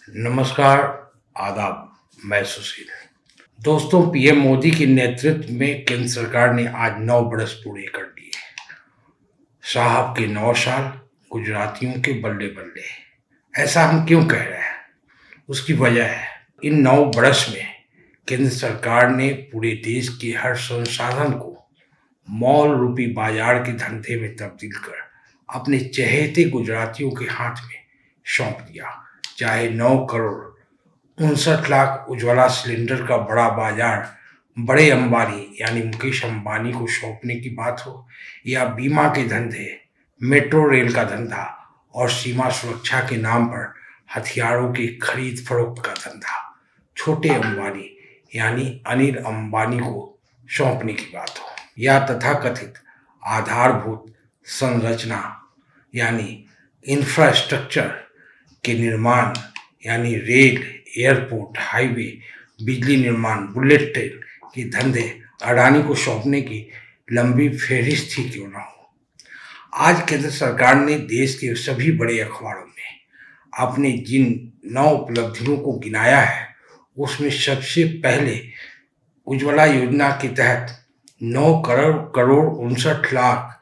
नमस्कार, आदाब। मैं सुशील। दोस्तों, पीएम मोदी के नेतृत्व में केंद्र सरकार ने आज 9 बरस पूरे कर दिए। साहब के 9 साल, गुजरातियों के बल्ले बल्ले। ऐसा हम क्यों कह रहे हैं? उसकी वजह है, इन 9 बरस में केंद्र सरकार ने पूरे देश के हर संसाधन को मॉल रूपी बाजार के धंधे में तब्दील कर अपने चहेते गुजरातियों के हाथ में सौंप दिया। चाहे 9 करोड़ 59 लाख उज्ज्वला सिलेंडर का बड़ा बाजार बड़े अंबानी यानी मुकेश अंबानी को सौंपने की बात हो, या बीमा के धंधे, मेट्रो रेल का धंधा और सीमा सुरक्षा के नाम पर हथियारों की खरीद फरोख्त का धंधा छोटे अंबानी यानी अनिल अंबानी को सौंपने की बात हो, या तथाकथित आधारभूत संरचना यानी इंफ्रास्ट्रक्चर के निर्माण यानी रेल, एयरपोर्ट, हाईवे, बिजली निर्माण, बुलेट ट्रेन के धंधे अडानी को सौंपने की लंबी फहरिस्त ही क्यों ना हो। आज केंद्र सरकार ने देश के सभी बड़े अखबारों में अपने जिन 9 उपलब्धियों को गिनाया है, उसमें सबसे पहले उज्ज्वला योजना के तहत 9 करोड़ 59 लाख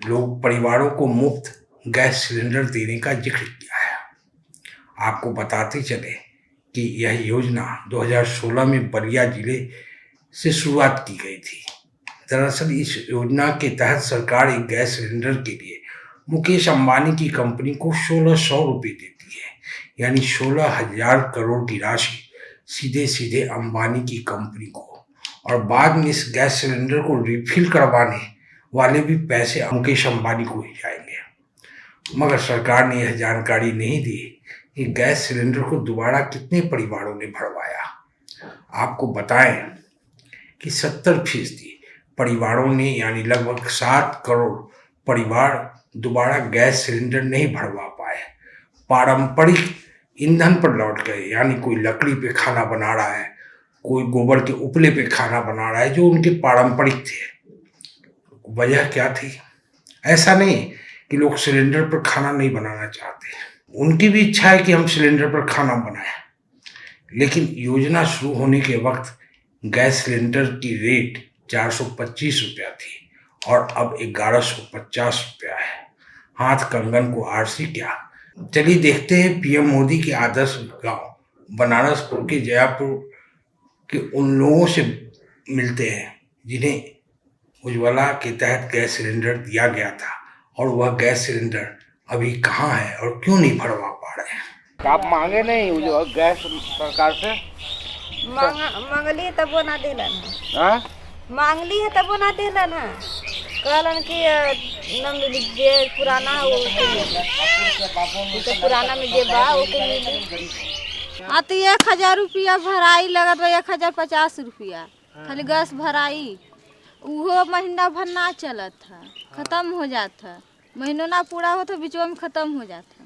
लोग परिवारों को मुफ्त गैस सिलेंडर देने का जिक्र किया है। आपको बताते चले कि यह योजना 2016 में बलिया जिले से शुरुआत की गई थी। दरअसल इस योजना के तहत सरकार एक गैस सिलेंडर के लिए मुकेश अंबानी की कंपनी को 1600 रुपये देती है, यानी 16,000 करोड़ की राशि सीधे सीधे अंबानी की कंपनी को, और बाद में इस गैस सिलेंडर को रिफिल करवाने वाले भी पैसे मुकेश अंबानी को ही जाएंगे। मगर सरकार ने यह जानकारी नहीं दी कि गैस सिलेंडर को दोबारा कितने परिवारों ने भरवाया। आपको बताएं कि 70% परिवारों ने यानी लगभग 7 करोड़ परिवार दोबारा गैस सिलेंडर नहीं भरवा पाए, पारंपरिक ईंधन पर लौट गए। यानी कोई लकड़ी पे खाना बना रहा है, कोई गोबर के उपले पे खाना बना रहा है, जो उनके पारंपरिक थे। वजह क्या थी? ऐसा नहीं कि लोग सिलेंडर पर खाना नहीं बनाना चाहते, उनकी भी इच्छा है कि हम सिलेंडर पर खाना बनाएं, लेकिन योजना शुरू होने के वक्त गैस सिलेंडर की रेट 425 रुपया थी और अब 1150 रुपया है। हाथ कंगन को आरसी क्या। चलिए देखते हैं पीएम मोदी के आदर्श गांव बनारसपुर के जयापुर के उन लोगों से मिलते हैं जिन्हें उज्ज्वला के तहत गैस सिलेंडर दिया गया था, और वह गैस सिलेंडर अभी कहाँ है और क्यों नहीं भरवा पा रहे हैं। आप मांगे नहीं जो गैस सरकार से? मांगली तब वो ना दिलन। हाँ? मांगली है तब वो ना दिलन है। कहलन कि न मिली, जे पुराना है वो तो पुराना में जे बा वो के मिली। तो 1,000 रुपया भराई लगत, 1,050 रुपया खाली गैस भराई। वो महीना भर ना चलत था, खत्म हो जाता। महीनों ना पूरा हो तो बीचों में खत्म हो जाता।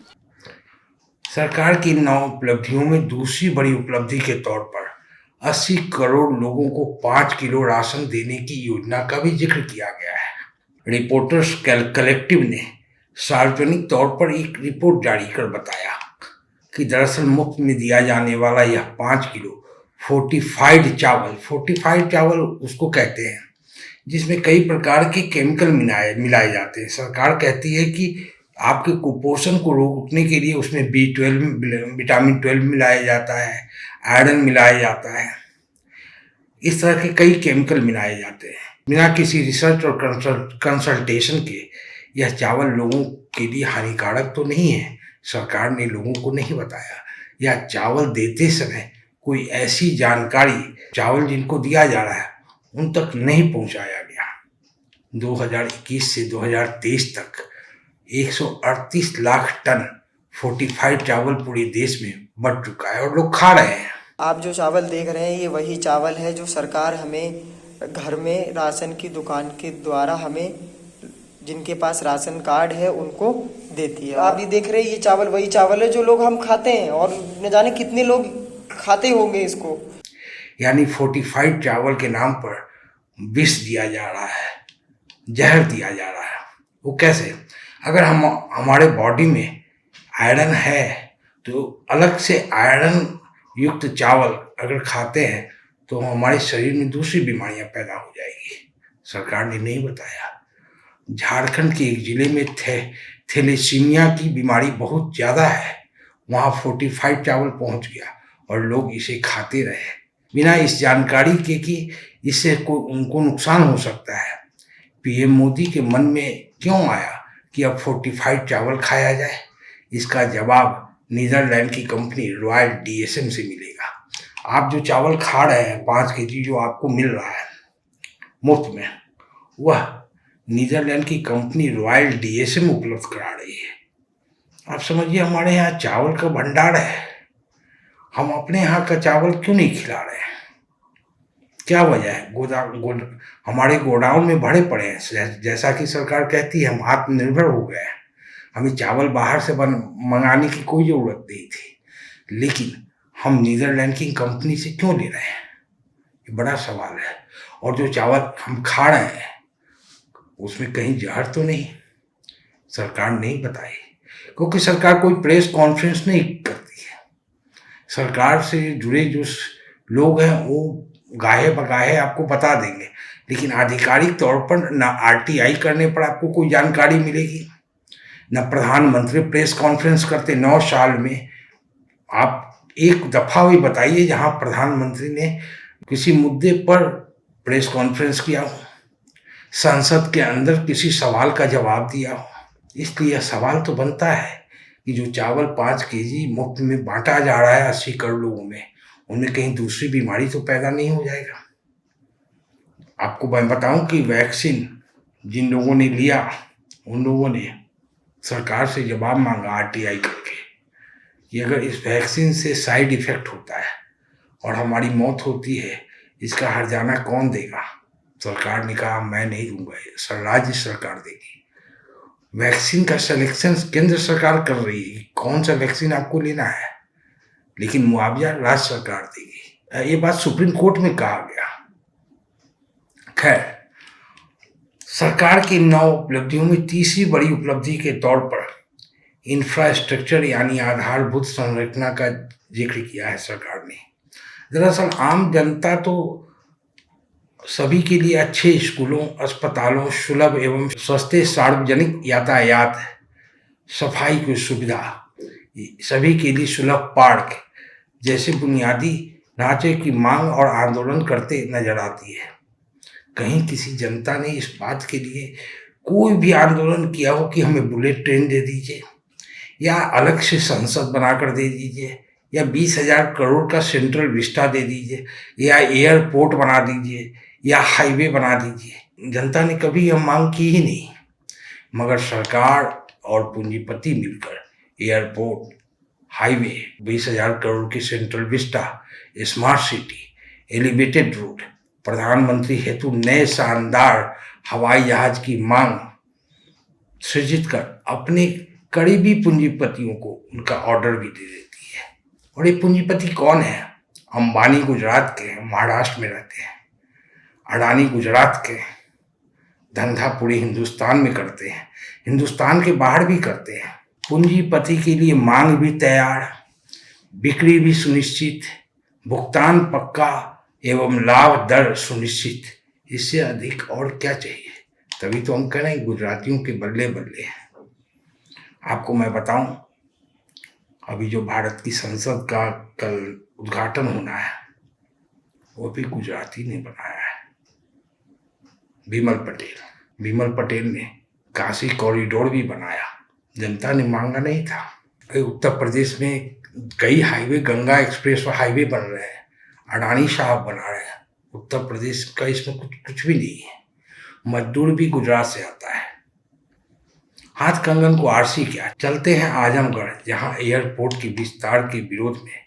सरकार की 9 उपलब्धियों में दूसरी बड़ी उपलब्धि के तौर पर 80 करोड़ लोगों को 5 किलो राशन देने की योजना का भी जिक्र किया गया है। रिपोर्टर्स कलेक्टिव ने सार्वजनिक तौर पर एक रिपोर्ट जारी कर बताया कि दरअसल मुफ्त में दिया जाने वाला यह 5 किलो फोर्टिफाइड चावल उसको कहते हैं जिसमें कई प्रकार के केमिकल मिलाए जाते हैं। सरकार कहती है कि आपके कुपोषण को रोकने के लिए उसमें B12 विटामिन 12 मिलाया जाता है, आयरन मिलाया जाता है, इस तरह के कई केमिकल मिलाए जाते हैं। बिना किसी रिसर्च और कंसल्टेशन के यह चावल लोगों के लिए हानिकारक तो नहीं है। सरकार ने लोगों को नहीं बताया, या चावल देते समय कोई ऐसी जानकारी चावल जिनको दिया जा रहा है उन तक नहीं पहुंचाया गया। 2021 से 2023 तक 138 लाख टन फोर्टिफाइड चावल पूरे देश में बढ़ चुका है और लोग खा रहे हैं। आप जो चावल देख रहे हैं ये वही चावल है जो सरकार हमें घर में राशन की दुकान के द्वारा हमें, जिनके पास राशन कार्ड है, उनको देती है। आप ये देख रहे हैं ये चावल वही चावल है जो लोग हम खाते हैं, और न जाने कितने लोग खाते होंगे इसको। यानी फोर्टिफाइड चावल के नाम पर विष दिया जा रहा है, जहर दिया जा रहा है। वो कैसे? अगर हमारे बॉडी में आयरन है तो अलग से आयरन युक्त चावल अगर खाते हैं तो हमारे शरीर में दूसरी बीमारियां पैदा हो जाएगी। सरकार ने नहीं बताया। झारखंड के एक जिले में थैलेसीमिया की बीमारी बहुत ज़्यादा है, वहाँ फोर्टिफाइड चावल पहुँच गया और लोग इसे खाते रहे बिना इस जानकारी के कि इससे उनको नुकसान हो सकता है। पीएम मोदी के मन में क्यों आया कि अब फोर्टिफाइड चावल खाया जाए? इसका जवाब नीदरलैंड की कंपनी रॉयल डीएसएम से मिलेगा। आप जो चावल खा रहे हैं 5 केजी जो आपको मिल रहा है मुफ्त में, वह नीदरलैंड की कंपनी रॉयल डीएसएम उपलब्ध करा रही है। आप समझिए हमारे यहाँ चावल का भंडार है, हम अपने यहाँ का चावल क्यों नहीं खिला रहे हैं? क्या वजह है? हमारे गोडाउन में भरे पड़े हैं। जैसा कि सरकार कहती है हम आत्मनिर्भर हो गए हैं, हमें चावल बाहर से मंगाने की कोई ज़रूरत नहीं थी, लेकिन हम नीदरलैंड की कंपनी से क्यों ले रहे हैं? ये बड़ा सवाल है। और जो चावल हम खा रहे हैं उसमें कहीं जहर तो नहीं? सरकार नहीं बताई, क्योंकि सरकार कोई प्रेस कॉन्फ्रेंस नहीं करती है। सरकार से जुड़े जो लोग हैं वो गाहे बगाहे आपको बता देंगे, लेकिन आधिकारिक तौर पर ना आरटीआई करने पर आपको कोई जानकारी मिलेगी, न प्रधानमंत्री प्रेस कॉन्फ्रेंस करते। 9 साल में आप एक दफ़ा भी बताइए जहां प्रधानमंत्री ने किसी मुद्दे पर प्रेस कॉन्फ्रेंस किया हो, संसद के अंदर किसी सवाल का जवाब दिया हो। इसलिए यह सवाल तो बनता है कि जो चावल 5 केजी मुफ्त में बांटा जा रहा है 80 करोड़ लोगों में, उनमें कहीं दूसरी बीमारी तो पैदा नहीं हो जाएगा। आपको मैं बताऊं कि वैक्सीन जिन लोगों ने लिया उन लोगों ने सरकार से जवाब मांगा आरटीआई करके कि अगर इस वैक्सीन से साइड इफेक्ट होता है और हमारी मौत होती है, इसका हर्जाना कौन देगा? सरकार ने कहा मैं नहीं दूंगा, राज्य सरकार देगी। वैक्सीन का सिलेक्शन केंद्र सरकार कर रही है, कौन सा वैक्सीन आपको लेना है, लेकिन मुआवजा राज्य सरकार देगी। ये बात सुप्रीम कोर्ट में कहा गया। खैर, सरकार की 9 उपलब्धियों में तीसरी बड़ी उपलब्धि के तौर पर इंफ्रास्ट्रक्चर यानी आधारभूत संरचना का जिक्र किया है सरकार ने। दरअसल आम जनता तो सभी के लिए अच्छे स्कूलों, अस्पतालों, सुलभ एवं सस्ते सार्वजनिक यातायात, सफाई की सुविधा, सभी के लिए सुलभ पार्क जैसे बुनियादी ढांचे की मांग और आंदोलन करते नजर आती है। कहीं किसी जनता ने इस बात के लिए कोई भी आंदोलन किया हो कि हमें बुलेट ट्रेन दे दीजिए, या अलग से संसद बनाकर दे दीजिए, या 20,000 करोड़ का सेंट्रल विस्टा दे दीजिए, या एयरपोर्ट बना दीजिए, या हाईवे बना दीजिए? जनता ने कभी यह मांग की ही नहीं। मगर सरकार और पूंजीपति मिलकर एयरपोर्ट, हाईवे, 20,000 करोड़ की central Vista, smart city, elevated road, प्रधानमंत्री हेतु नए शानदार हवाई जहाज की मांग सृजित कर अपने करीबी पूंजीपतियों को उनका ऑर्डर भी दे देती है। और ये पूंजीपति कौन है? अंबानी गुजरात के हैं, महाराष्ट्र में रहते हैं। अडानी गुजरात के, धंधा पूरे हिंदुस्तान में करते हैं, हिंदुस्तान के बाहर भी करते हैं। पूंजीपति के लिए मांग भी तैयार, बिक्री भी सुनिश्चित, भुगतान पक्का एवं लाभ दर सुनिश्चित। इससे अधिक और क्या चाहिए? तभी तो हम कह रहे हैं गुजरातियों के बल्ले बल्ले हैं। आपको मैं बताऊं, अभी जो भारत की संसद का कल उद्घाटन होना है वो भी गुजराती ने बनाया है, विमल पटेल ने काशी कॉरिडोर भी बनाया, जनता ने मांगा नहीं था। उत्तर प्रदेश में कई हाईवे, गंगा एक्सप्रेस हाईवे बन रहे हैं, अडानी साहब बना रहे हैं। उत्तर प्रदेश का इसमें कुछ भी नहीं है। मजदूर भी गुजरात से आता है। हाथ कंगन को आरसी क्या। चलते हैं आजमगढ़, जहां एयरपोर्ट के विस्तार के विरोध में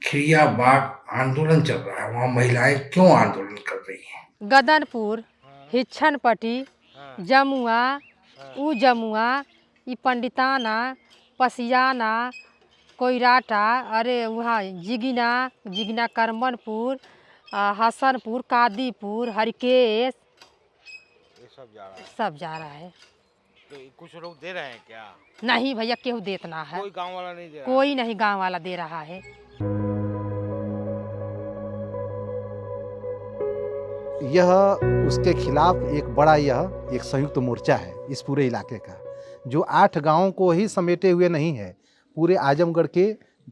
खिरिया बाग आंदोलन चल रहा है। वहां महिलाएं क्यों आंदोलन कर रही हैं? गदनपुर, हिच्छनपट्टी, जमुआ, जमुआ, ई पंडिताना, पसियाना, कोयराटा, अरे वहाँ जिगिना करमनपुर, हसनपुर, कादीपुर, हरिकेश, सब जा रहा है। तो कुछ लोग दे रहे हैं क्या? नहीं भैया, केहू देतना है, कोई गांव वाला नहीं दे रहा? कोई नहीं गांव वाला दे रहा है। यह उसके खिलाफ एक बड़ा एक संयुक्त मोर्चा है इस पूरे इलाके का, जो 8 गांवों को ही समेटे हुए नहीं है, पूरे आजमगढ़ के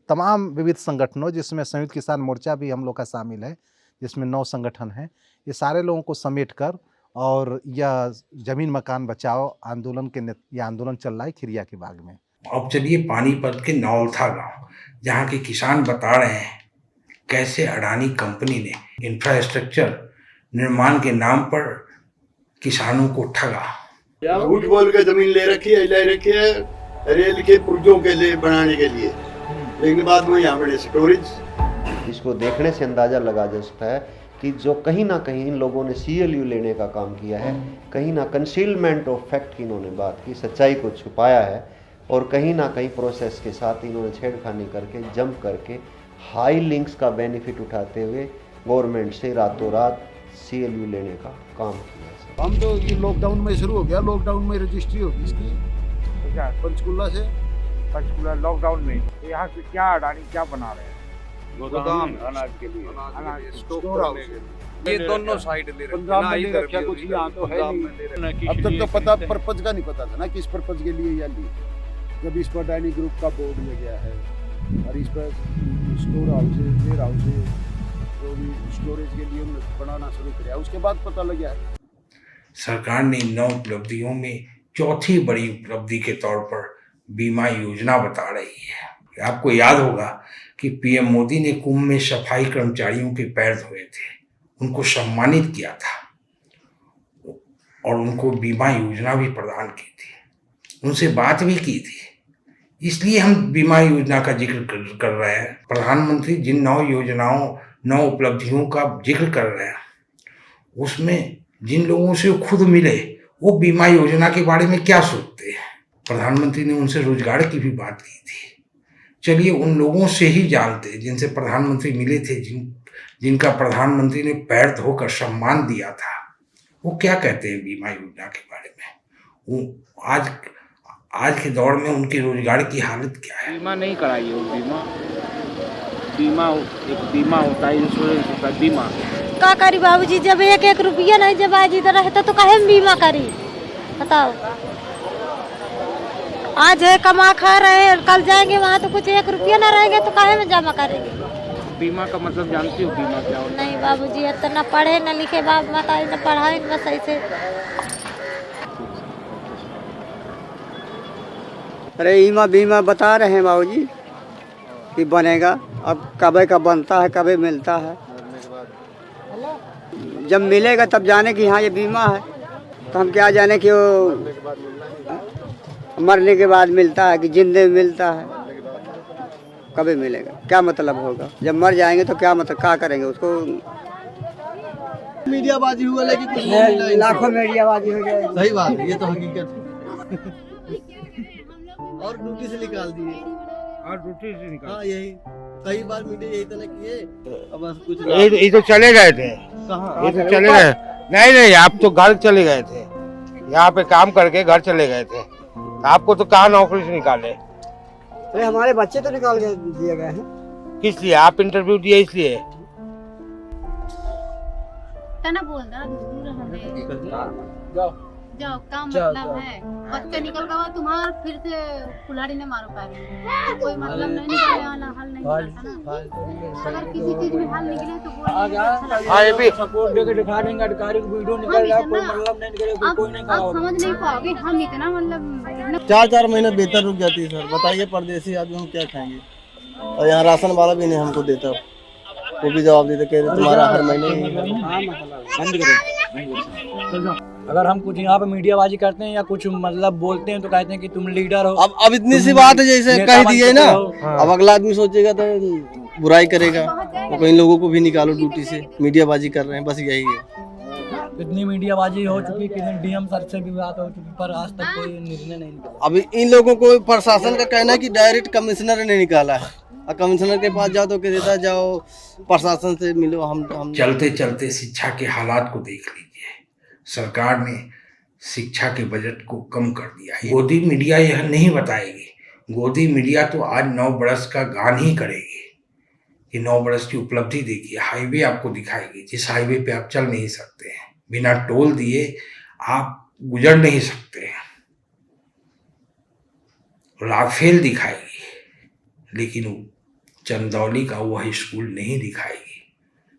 तमाम विविध संगठनों, जिसमें संयुक्त किसान मोर्चा भी हम लोग का शामिल है, जिसमें 9 संगठन हैं, ये सारे लोगों को समेट कर और यह जमीन मकान बचाओ आंदोलन यह आंदोलन चल रहा है खिरिया के बाग में। अब चलिए पानीपत के नौलथा गांव, जहां के किसान बता रहे हैं कैसे अडानी कंपनी ने इंफ्रास्ट्रक्चर निर्माण के नाम पर किसानों को ठगा। झूठ बोल के जमीन ले रखी है रेल के पुर्जों के लिए बनाने के लिए, लेकिन बाद में यहाँ बड़े स्टोरेज। इसको देखने से अंदाज़ा लगा जा सकता है कि जो कहीं ना कहीं इन लोगों ने CLU लेने का काम किया है, कहीं ना कंसीलमेंट ऑफ फैक्ट की इन्होंने बात की, सच्चाई को छुपाया है, और कहीं ना कहीं प्रोसेस के साथ इन्होंने छेड़खानी करके जंप करके हाई लिंक्स का बेनिफिट उठाते हुए गवर्नमेंट से रातों रात CLU लेने का काम किया। हम तो लॉकडाउन में शुरू हो गया, लॉकडाउन में रजिस्ट्री होगी इसकी पंचकुला से। पंचकुला लॉकडाउन में यहाँ से क्या अडानी क्या बना रहे हैं? गोदाम अनाज के लिए, अनाज स्टोर हाउस। ये दोनों साइड ले रखे ना, इधर भी कुछ यहाँ तो है नहीं। अब तक तो पता पर्पज का नहीं पता था ना, किस पर्पज के लिए या लिए। जब इस पर अडानी ग्रुप का बोर्ड ले गया है और इस पर स्टोर हाउसेज, वेयर हाउसेज, जो भी स्टोरेज के लिए उन्होंने बनाना शुरू किया, उसके बाद पता लगा है। सरकार ने इन 9 उपलब्धियों में चौथी बड़ी उपलब्धि के तौर पर बीमा योजना बता रही है। आपको याद होगा कि PM मोदी ने कुंभ में सफाई कर्मचारियों के पैर धोए थे, उनको सम्मानित किया था और उनको बीमा योजना भी प्रदान की थी, उनसे बात भी की थी। इसलिए हम बीमा योजना का जिक्र कर रहे हैं। प्रधानमंत्री जिन 9 योजनाओं, 9 उपलब्धियों का जिक्र कर रहे हैं, उसमें जिन लोगों से वो खुद मिले, वो बीमा योजना के बारे में क्या सोचते हैं। प्रधानमंत्री ने उनसे रोजगार की भी बात की थी। चलिए उन लोगों से ही जानते हैं जिनसे प्रधानमंत्री मिले थे, जिनका प्रधानमंत्री ने पैर धोकर सम्मान दिया था, वो क्या कहते हैं बीमा योजना के बारे में। वो आज के दौर में उनकी रोजगार की हालत क्या है। बीमा नहीं कराइए, वो बीमा एक बीमा होता है, इंश्योरेंस होता है, बीमा का करी बाबूजी, जब 1-1 रुपया नहीं जब आज इधर रहता तो काहे में बीमा करी, बताओ। आज है कमा खा रहे हैं, कल जाएंगे वहाँ तो कुछ 1 रुपया ना रहेंगे तो काहे में जमा करेंगे। बीमा का मतलब जानती हो बीमा क्या होता है? नहीं बाबूजी, इतना पढ़े न लिखे, बाप माता ने पढ़ाई बस ऐसे। अरे बीमा बता रहे हैं बाबूजी कि बनेगा, अब कब का बनता है, कब मिलता है। जब मिलेगा तब जाने कि हाँ ये बीमा है, तो हम क्या जाने कि वो मरने के बाद मिलता है कि जिंदे में मिलता है, कब मिलेगा, क्या मतलब होगा। जब मर जाएंगे तो क्या मतलब, क्या करेंगे उसको। मीडियाबाजी हुआ, लेकिन कुछ नहीं, लाखों मीडियाबाजी हो जाएगी। सही बात है, ये तो हकीकत है। और ड्यूटी से निकाल दिए, और ड्यूटी से निकाल। हाँ यही कई बार मीडिया यही तरह किए। अब बस कुछ ये तो चले गए थे, ये तो चले गए। नहीं, आप तो घर चले गए थे, यहाँ पे काम करके घर चले गए थे। आपको तो कहाँ नौकरी से निकाले? अरे हमारे बच्चे तो निकाल के दिए गए हैं। किस लिए? आप इंटरव्यू दिए इसलिए? जाओ काम मतलब है, बच्चे निकल गए तुम्हारा, फिर से कुल्हाड़ी ने मारो पाएंगे, कोई मतलब नहीं निकले वाला हल नहीं निकलता ना। अगर किसी चीज में हल निकले तो बोलिए। हाँ, ये भी सपोर्ट देके दिखा देंगे, अधिकारी को वीडियो निकल रहा है, कोई मतलब नहीं निकले, कोई नहीं आप समझ नहीं पाओगे, हम इतना मतलब 4-4 महीने वेतन रुक जाती है। सर बताइए, परदेसी आदमी हम क्या खाएंगे। और यहाँ राशन वाला भी नहीं हमको देता, वो भी जवाब देते, कह रहे तुम्हारा हर महीने। अगर हम कुछ यहाँ पे मीडियाबाजी करते हैं या कुछ मतलब बोलते हैं तो कहते हैं कि तुम लीडर हो। अब इतनी सी बात है, जैसे कह दिए ना, अब अगला आदमी सोचेगा तो बुराई करेगा, तो इन लोगों को भी निकालो ड्यूटी से, मीडियाबाजी कर रहे हैं, बस यही है। इतनी मीडियाबाजी हो चुकी कि DM सर से भी बात हो चुकी, पर आज तक कोई निर्णय नहीं निकला। अभी इन लोगों को प्रशासन का कहना है कि डायरेक्ट कमिश्नर ने निकाला है, और कमिश्नर के पास जाओ तो कह देता जाओ प्रशासन से मिलो। हम चलते चलते शिक्षा के हालात को देख लीजिए। सरकार ने शिक्षा के बजट को कम कर दिया है। गोदी मीडिया यह नहीं बताएगी। गोदी मीडिया तो आज 9 बरस का गान ही करेगी कि 9 बरस की उपलब्धि देखिए। हाईवे आपको दिखाएगी, जिस हाईवे पे आप चल नहीं सकते हैं, बिना टोल दिए आप गुजर नहीं सकते हैं। राफेल दिखाएगी, लेकिन चंदौली का वह स्कूल नहीं दिखाएगी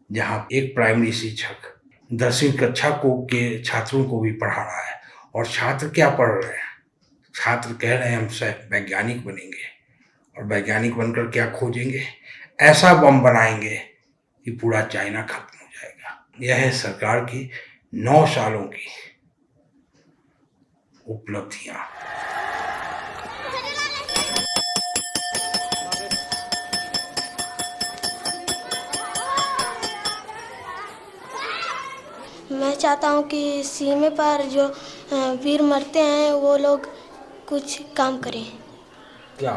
जहां एक प्राइमरी शिक्षक 10वीं कक्षा के छात्रों को भी पढ़ा रहा है। और छात्र क्या पढ़ रहे हैं? छात्र कह रहे हैं हम वैज्ञानिक बनेंगे, और वैज्ञानिक बनकर क्या खोजेंगे? ऐसा बम बनाएंगे कि पूरा चाइना खत्म हो जाएगा। यह है सरकार की 9 सालों की उपलब्धियां। मैं चाहता हूँ कि सीमा पर जो वीर मरते हैं वो लोग कुछ काम करें, क्या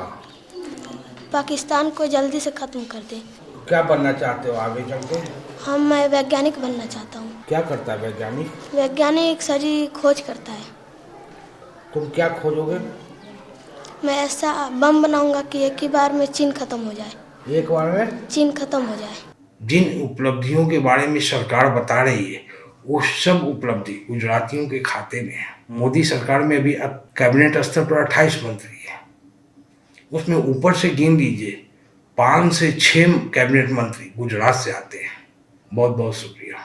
पाकिस्तान को जल्दी से ख़त्म कर दें। क्या बनना चाहते हो आगे चल के? मैं वैज्ञानिक बनना चाहता हूँ। क्या करता है वैज्ञानिक? वैज्ञानिक सारी खोज करता है। तुम क्या खोजोगे? मैं ऐसा बम बनाऊंगा कि एक ही बार में चीन ख़त्म हो जाए। एक बार में चीन ख़त्म हो जाए। जिन उपलब्धियों के बारे में सरकार बता रही है वो सब उपलब्धि गुजरातियों के खाते में है। मोदी सरकार में भी अब कैबिनेट स्तर पर 28 मंत्री है। उसमें ऊपर से गिन लीजिए 5 से 6 कैबिनेट मंत्री गुजरात से आते हैं। बहुत बहुत शुक्रिया।